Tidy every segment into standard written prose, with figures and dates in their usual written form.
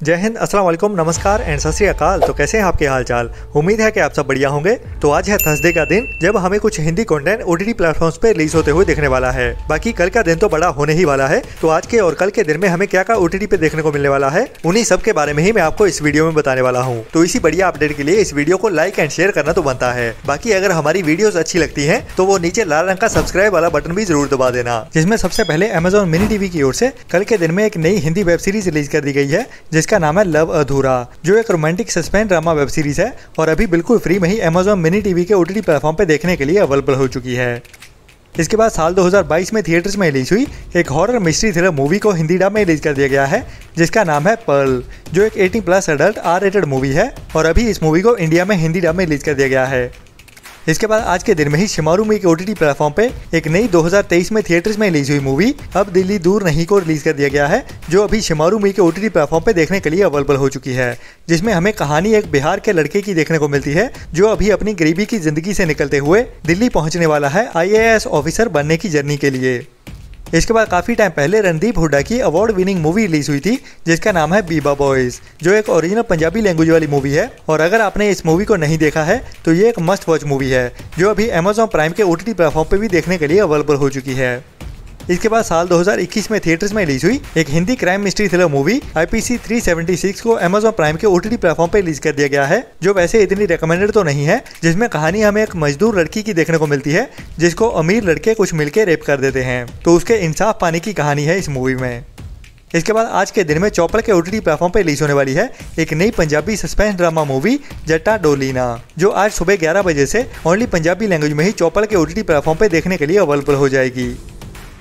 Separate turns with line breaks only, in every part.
जय हिंद, अस्सलाम वालेकुम, नमस्कार एंड सत श्री अकाल। तो कैसे हैं आपके हाल चाल। उम्मीद है कि आप सब बढ़िया होंगे। तो आज है थर्सडे का दिन जब हमें कुछ हिंदी कंटेंट ओटीटी प्लेटफॉर्म्स पे रिलीज होते हुए देखने वाला है। बाकी कल का दिन तो बड़ा होने ही वाला है। तो आज के और कल के दिन में हमें क्या क्या ओटीटी पे देखने को मिलने वाला है, उन्हीं सब के बारे में ही मैं आपको इस वीडियो में बताने वाला हूँ। तो इसी बढ़िया अपडेट के लिए इस वीडियो को लाइक एंड शेयर करना तो बनता है। बाकी अगर हमारी वीडियोस अच्छी लगती है तो वो नीचे लाल रंग का सब्सक्राइब वाला बटन भी जरूर दबा देना। जिसमें सबसे पहले अमेजॉन मिनी टीवी की ओर से कल के दिन में एक नई हिंदी वेब सीरीज रिलीज कर दी गई है जिसका नाम है लव अधूरा, जो एक romantic suspense drama web series है और अभी बिल्कुल फ्री में ही अमेजॉन मिनी टीवी के ओटीटी प्लेटफॉर्म पे देखने के लिए अवेलेबल हो चुकी है। इसके बाद साल 2022 में थिएटर्स में रिलीज हुई एक हॉरर मिस्ट्री थ्रिलर मूवी को हिंदी डब में रिलीज कर दिया गया है जिसका नाम है पर्ल, जो एक 18+ एडल्ट आर रेटेड मूवी है और अभी इस मूवी को इंडिया में हिंदी डब में रिलीज कर दिया गया है। इसके बाद आज के दिन में ही शिमारू के ओटीटी प्लेटफॉर्म पे एक नई 2023 में थिएटर्स में रिलीज हुई मूवी अब दिल्ली दूर नहीं को रिलीज कर दिया गया है, जो अभी शिमारू के ओटीटी प्लेटफॉर्म पे देखने के लिए अवेलेबल हो चुकी है। जिसमें हमें कहानी एक बिहार के लड़के की देखने को मिलती है जो अभी अपनी गरीबी की जिंदगी से निकलते हुए दिल्ली पहुंचने वाला है IAS ऑफिसर बनने की जर्नी के लिए। इसके बाद काफ़ी टाइम पहले रणदीप हुड्डा की अवार्ड विनिंग मूवी रिलीज हुई थी जिसका नाम है बीबा बॉयज, जो एक ओरिजिनल पंजाबी लैंग्वेज वाली मूवी है। और अगर आपने इस मूवी को नहीं देखा है तो ये एक मस्ट वॉच मूवी है जो अभी अमेजॉन प्राइम के ओटीटी प्लेटफॉर्म पे भी देखने के लिए अवेलेबल हो चुकी है। इसके बाद साल 2021 में थिएटर्स में रिलीज हुई एक Hindi crime mystery thriller movie IPC 376 को अमेजॉन प्राइम के ओटीटी प्लेटफॉर्म पे रिलीज कर दिया गया है, जो वैसे इतनी रिकमेंडेड तो नहीं है। जिसमें कहानी हमें एक मजदूर लड़की की देखने को मिलती है जिसको अमीर लड़के कुछ मिलकर रेप कर देते हैं, तो उसके इंसाफ पाने की कहानी है इस मूवी में। इसके बाद आज के दिन में चौपड़ के ओटीटी प्लेटफॉर्म पे रिलीज होने वाली है एक नई पंजाबी सस्पेंस ड्रामा मूवी जट्टा डोलीना, जो आज सुबह 11 बजे से ओनली पंजाबी लैंग्वेज में ही चौपड़ के ओटीटी प्लेटफॉर्म पे देखने के लिए अवेलेबल हो जाएगी।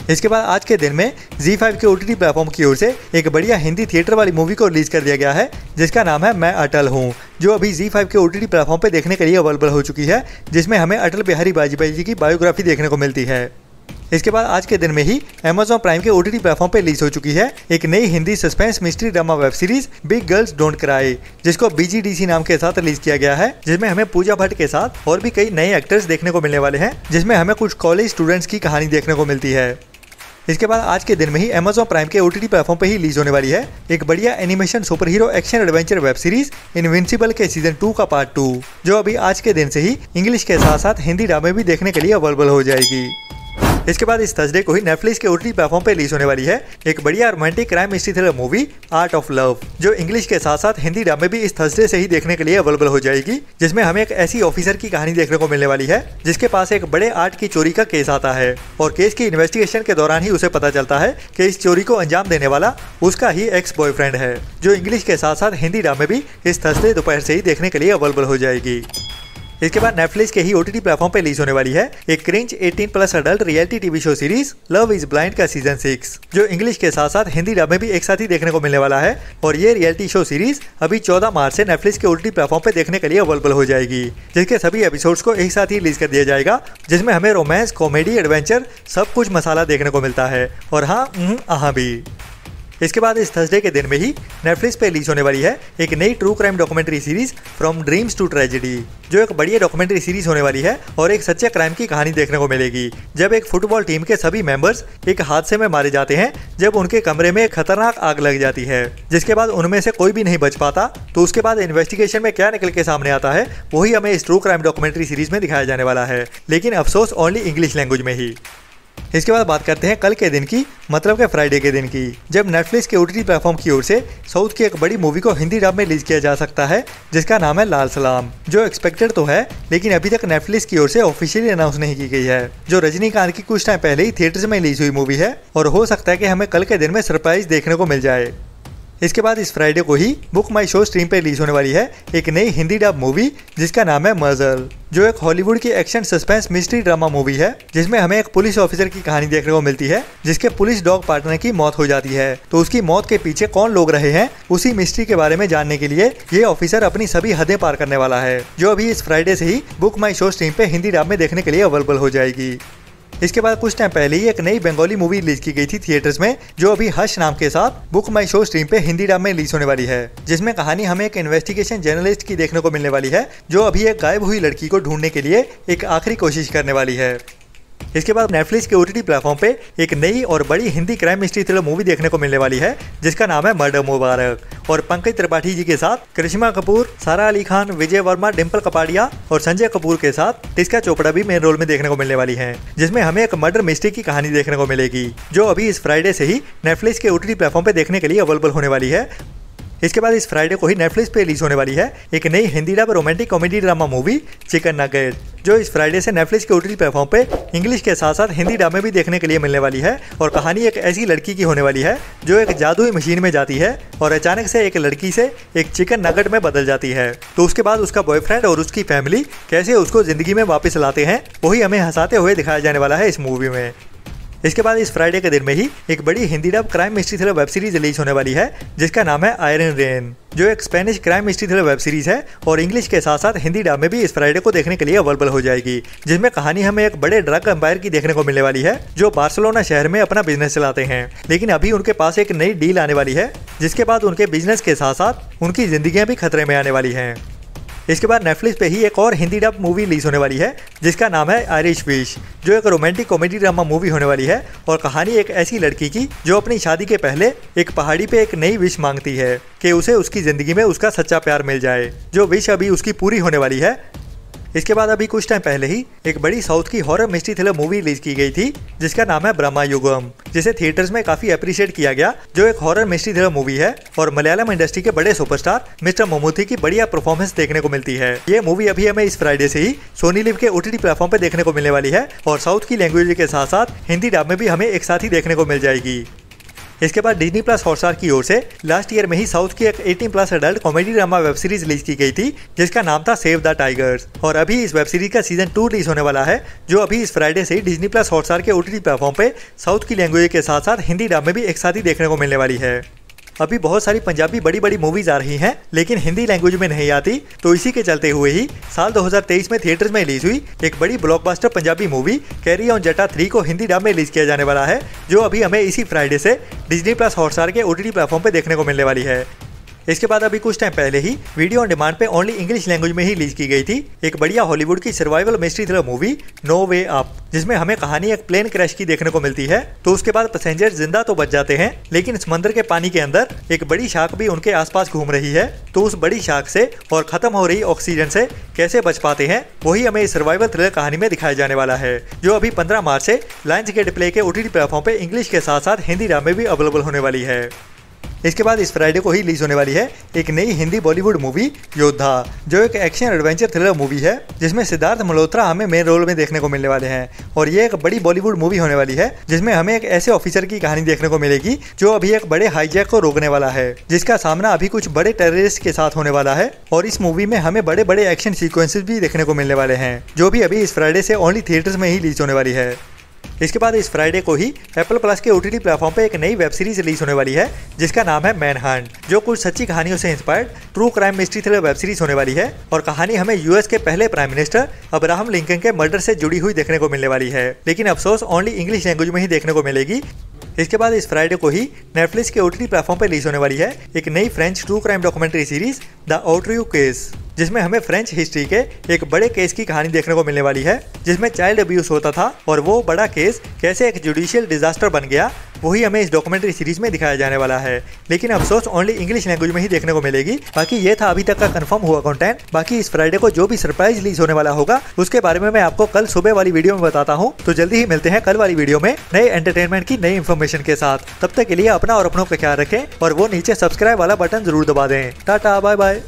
इसके बाद आज के दिन में ZEE5 के ओटीटी प्लेटफॉर्म की ओर से एक बढ़िया हिंदी थिएटर वाली मूवी को रिलीज कर दिया गया है जिसका नाम है मैं अटल हूँ, जो अभी ZEE5 के ओटीटी प्लेटफॉर्म पे देखने के लिए अवेलेबल हो चुकी है। जिसमें हमें अटल बिहारी वाजपेयी जी की बायोग्राफी देखने को मिलती है। इसके बाद आज के दिन में ही अमेजॉन प्राइम के ओटीटी प्लेटफॉर्म पे रिलीज हो चुकी है एक नई Hindi suspense mystery drama web series big girls don't cry, जिसको BGDC नाम के साथ रिलीज किया गया है। जिसमें हमें पूजा भट्ट के साथ और भी कई नए एक्टर्स देखने को मिलने वाले हैं, जिसमें हमें कुछ कॉलेज स्टूडेंट्स की कहानी देखने को मिलती है। इसके बाद आज के दिन में ही अमेजॉन प्राइम के ओटीटी प्लेटफॉर्म पे ही रिलीज होने वाली है एक बढ़िया animation super hero action adventure web series invincible के सीजन 2 का पार्ट 2, जो अभी आज के दिन से ही इंग्लिश के साथ साथ हिंदी ड्रामे भी देखने के लिए अवेलेबल हो जाएगी। इसके बाद इस थर्सडे को ही नेटफ्लिक्स के ओटीटी प्लेटफॉर्म पे रिलीज होने वाली है एक बढ़िया romantic crime mystery thriller movie art of love, जो इंग्लिश के साथ साथ हिंदी ड्रामे भी इस थर्सडे से ही देखने के लिए अवेलेबल हो जाएगी। जिसमें हमें एक ऐसी ऑफिसर की कहानी देखने को मिलने वाली है जिसके पास एक बड़े आर्ट की चोरी का केस आता है और केस की इन्वेस्टिगेशन के दौरान ही उसे पता चलता है कि इस चोरी को अंजाम देने वाला उसका ही एक्स बॉयफ्रेंड है, जो इंग्लिश के साथ साथ हिंदी ड्रामे भी इस थर्सडे दोपहर से ही देखने के लिए अवेलेबल हो जाएगी। इसके बाद नेटफ्लिक्स के ही ओटीटी प्लेटफॉर्म पे रिलीज होने वाली है एक cringe 18+ adult reality TV show series love is blind का सीजन 6, जो इंग्लिश के साथ साथ हिंदी डब में भी एक साथ ही देखने को मिलने वाला है। और ये रियलिटी शो सीरीज अभी 14 मार्च से नेटफ्लिक्स के ओटीटी प्लेटफॉर्म पे देखने के लिए अवेलेबल हो जाएगी, जिसके सभी एपिसोड्स को एक साथ ही रिलीज कर दिया जाएगा। जिसमें हमें रोमांस, कॉमेडी, एडवेंचर सब कुछ मसाला देखने को मिलता है और हाँ भी। इसके बाद इस थर्सडे के दिन में ही नेटफ्लिक्स पे रिलीज होने वाली है एक नई true crime documentary series from dreams to tragedy, जो एक बढ़िया डॉक्यूमेंट्री सीरीज होने वाली है और एक सच्चे क्राइम की कहानी देखने को मिलेगी। जब एक फुटबॉल टीम के सभी मेंबर्स एक हादसे में मारे जाते हैं जब उनके कमरे में एक खतरनाक आग लग जाती है, जिसके बाद उनमें से कोई भी नहीं बच पाता। तो उसके बाद इन्वेस्टिगेशन में क्या निकल के सामने आता है वही हमें इस ट्रू क्राइम डॉक्यूमेंट्री सीरीज में दिखाया जाने वाला है, लेकिन अफसोस ओनली इंग्लिश लैंग्वेज में ही। इसके बाद बात करते हैं कल के दिन की, मतलब के फ्राइडे के दिन की, जब नेटफ्लिक्स के ओटीटी प्लेटफॉर्म की ओर से साउथ की एक बड़ी मूवी को हिंदी डब में रिलीज किया जा सकता है जिसका नाम है लाल सलाम, जो एक्सपेक्टेड तो है लेकिन अभी तक नेटफ्लिक्स की ओर से ऑफिशियली अनाउंस नहीं की गई है, जो रजनीकांत की कुछ टाइम पहले ही थिएटर्स में रिलीज हुई मूवी है और हो सकता है कि हमें कल के दिन में सरप्राइज देखने को मिल जाए। इसके बाद इस फ्राइडे को ही बुक माई शो स्ट्रीम पे रिलीज होने वाली है एक नई हिंदी डब मूवी जिसका नाम है मजल, जो एक हॉलीवुड की action suspense mystery drama movie है। जिसमें हमें एक पुलिस ऑफिसर की कहानी देखने को मिलती है जिसके पुलिस डॉग पार्टनर की मौत हो जाती है, तो उसकी मौत के पीछे कौन लोग रहे हैं उसी मिस्ट्री के बारे में जानने के लिए ये ऑफिसर अपनी सभी हदें पार करने वाला है, जो अभी इस फ्राइडे से ही बुक माई शो स्ट्रीम पे हिंदी डब में देखने के लिए अवेलेबल हो जाएगी। इसके बाद कुछ टाइम पहले ही एक नई बंगाली मूवी रिलीज की गई थी थिएटर्स में, जो अभी हर्ष नाम के साथ बुक माई शो स्ट्रीम पे हिंदी डब में रिलीज होने वाली है। जिसमें कहानी हमें एक इन्वेस्टिगेशन जर्नलिस्ट की देखने को मिलने वाली है जो अभी एक गायब हुई लड़की को ढूंढने के लिए एक आखिरी कोशिश करने वाली है। इसके बाद नेटफ्लिक्स के OTT प्लेटफॉर्म पे एक नई और बड़ी Hindi crime mystery thriller movie देखने को मिलने वाली है जिसका नाम है मर्डर मुबारक और पंकज त्रिपाठी जी के साथ करिश्मा कपूर, सारा अली खान, विजय वर्मा, डिम्पल कपाड़िया और संजय कपूर के साथ टिस्का चोपड़ा भी मेन रोल में देखने को मिलने वाली है, जिसमें हमें एक मर्डर मिस्ट्री की कहानी देखने को मिलेगी जो अभी इस फ्राइडे से ही नेटफ्लिक्स के OTT प्लेटफॉर्म पे देखने के लिए अवेलेबल होने वाली है। इसके बाद इस फ्राइडे को ही नेटफ्लिक्स पे रिलीज होने वाली है एक नई Hindi dub romantic comedy drama movie chicken nugget, जो इस फ्राइडे से नेटफ्लिक्स के OTT प्लेटफॉर्म पे इंग्लिश के साथ साथ हिंदी डब में भी देखने के लिए मिलने वाली है। और कहानी एक ऐसी लड़की की होने वाली है जो एक जादुई मशीन में जाती है और अचानक से एक लड़की से एक चिकन नगेट में बदल जाती है। तो उसके बाद उसका बॉयफ्रेंड और उसकी फैमिली कैसे उसको जिंदगी में वापस लाते हैं वही हमें हंसाते हुए दिखाया जाने वाला है इस मूवी में। इसके बाद इस फ्राइडे के दिन में ही एक बड़ी Hindi dub crime mystery thriller web series release होने वाली है जिसका नाम है आयरन रेन, जो एक Spanish crime mystery thriller web series है और इंग्लिश के साथ साथ हिंदी डब में भी इस फ्राइडे को देखने के लिए अवेलेबल हो जाएगी, जिसमें कहानी हमें एक बड़े ड्रग एम्पायर की देखने को मिलने वाली है जो बार्सिलोना शहर में अपना बिजनेस चलाते हैं। लेकिन अभी उनके पास एक नई डील आने वाली है जिसके बाद उनके बिजनेस के साथ साथ उनकी जिंदगियां भी खतरे में आने वाली हैं। इसके बाद नेटफ्लिक्स पे ही एक और हिंदी डब मूवी रिलीज होने वाली है जिसका नाम है आयरिश फिश, जो एक रोमांटिक कॉमेडी ड्रामा मूवी होने वाली है और कहानी एक ऐसी लड़की की जो अपनी शादी के पहले एक पहाड़ी पे एक नई विश मांगती है कि उसे उसकी जिंदगी में उसका सच्चा प्यार मिल जाए, जो विश अभी उसकी पूरी होने वाली है। इसके बाद अभी कुछ टाइम पहले ही एक बड़ी साउथ की horror mystery thriller movie release की गई थी जिसका नाम है ब्रह्मा युगम, जिसे थिएटर्स में काफी अप्रिशिएट किया गया, जो एक हॉरर मिस्ट्री थ्रिलर मूवी है और मलयालम इंडस्ट्री के बड़े सुपरस्टार मिस्टर ममूटी की बढ़िया परफॉर्मेंस देखने को मिलती है। ये मूवी अभी हमें इस फ्राइडे से ही सोनी लिव के OTT प्लेटफॉर्म पे देखने को मिलने वाली है और साउथ की लैंग्वेज के साथ साथ हिंदी डब में भी हमें एक साथ ही देखने को मिल जाएगी। इसके बाद डिज्नी प्लस हॉटस्टार की ओर से लास्ट ईयर में ही साउथ की एक 18+ adult comedy drama web series release की गई थी जिसका नाम था सेव द टाइगर्स और अभी इस वेब सीरीज का सीजन 2 रिलीज होने वाला है, जो अभी इस फ्राइडे से ही डिज्नी प्लस हॉटस्टार के OTT प्लेटफॉर्म पे साउथ की लैंग्वेज के साथ साथ हिंदी डब में भी एक साथ ही देखने को मिलने वाली है। अभी बहुत सारी पंजाबी बड़ी बड़ी मूवीज आ रही हैं लेकिन हिंदी लैंग्वेज में नहीं आती, तो इसी के चलते हुए ही साल 2023 में थिएटर्स में रिलीज हुई एक बड़ी blockbuster Punjabi movie carry on जटा 3 को हिंदी डब में रिलीज किया जाने वाला है, जो अभी हमें इसी फ्राइडे से डिज्नी प्लस हॉटस्टार के OTT प्लेटफॉर्म पे देखने को मिलने वाली है। इसके बाद अभी कुछ टाइम पहले ही वीडियो ऑन डिमांड पे ओनली इंग्लिश लैंग्वेज में ही रिलीज की गई थी एक बढ़िया हॉलीवुड की survival mystery thriller movie no way up, जिसमें हमें कहानी एक प्लेन क्रैश की देखने को मिलती है। तो उसके बाद पैसेंजर जिंदा तो बच जाते हैं लेकिन समंदर के पानी के अंदर एक बड़ी शार्क भी उनके आसपास घूम रही है, तो उस बड़ी शार्क से और खत्म हो रही ऑक्सीजन से कैसे बच पाते हैं वही हमें इस सर्वाइवल थ्रिलर कहानी में दिखाया जाने वाला है, जो अभी 15 मार्च से लायंसगेट प्ले के OTT प्लेटफॉर्म पे इंग्लिश के साथ साथ हिंदी डब में भी अवेलेबल होने वाली है। इसके बाद इस फ्राइडे को ही रिलीज होने वाली है एक नई हिंदी बॉलीवुड मूवी योद्धा, जो एक एक्शन एडवेंचर थ्रिलर मूवी है जिसमें सिद्धार्थ मल्होत्रा हमें मेन रोल में देखने को मिलने वाले हैं और ये एक बड़ी बॉलीवुड मूवी होने वाली है जिसमें हमें एक ऐसे ऑफिसर की कहानी देखने को मिलेगी जो अभी एक बड़े हाईजैक को रोकने वाला है, जिसका सामना अभी कुछ बड़े टेररिस्ट के साथ होने वाला है और इस मूवी में हमें बड़े बड़े एक्शन सीक्वेंसेस भी देखने को मिलने वाले हैं, जो भी अभी इस फ्राइडे से ओनली थिएटर्स में ही रिलीज होने वाली है। इसके बाद इस फ्राइडे को ही एप्पल प्लस के OTT प्लेटफॉर्म पे एक नई वेब सीरीज रिलीज होने वाली है जिसका नाम है मैन हंट, जो कुछ सच्ची कहानियों से inspired true crime mystery thriller web series होने वाली है और कहानी हमें US के पहले प्राइम मिनिस्टर अब्राहम लिंकन के मर्डर से जुड़ी हुई देखने को मिलने वाली है, लेकिन अफसोस ओनली इंग्लिश लैंग्वेज में ही देखने को मिलेगी। इसके बाद इस फ्राइडे को ही नेटफ्लिक्स के OTT प्लेटफॉर्म पर रिलीज होने वाली है एक नई French true crime documentary series the Outreau case, जिसमें हमें फ्रेंच हिस्ट्री के एक बड़े केस की कहानी देखने को मिलने वाली है जिसमें चाइल्ड अब्यूज होता था और वो बड़ा केस कैसे एक जुडिशियल डिजास्टर बन गया वही हमें इस डॉक्यूमेंट्री सीरीज में दिखाया जाने वाला है, लेकिन अफसोस ओनली इंग्लिश लैंग्वेज में ही देखने को मिलेगी। बाकी ये था अभी तक का कंफर्म हुआ कंटेंट। बाकी इस फ्राइडे को जो भी सरप्राइज रिलीज होने वाला होगा उसके बारे में मैं आपको कल सुबह वाली वीडियो में बताता हूँ, तो जल्दी ही मिलते हैं कल वाली वीडियो में नए एंटरटेनमेंट की नई इन्फॉर्मेशन के साथ। तब तक के लिए अपना और अपनों का ख्याल रखें और वो नीचे सब्सक्राइब वाला बटन जरूर दबा दें। Tata bye bye.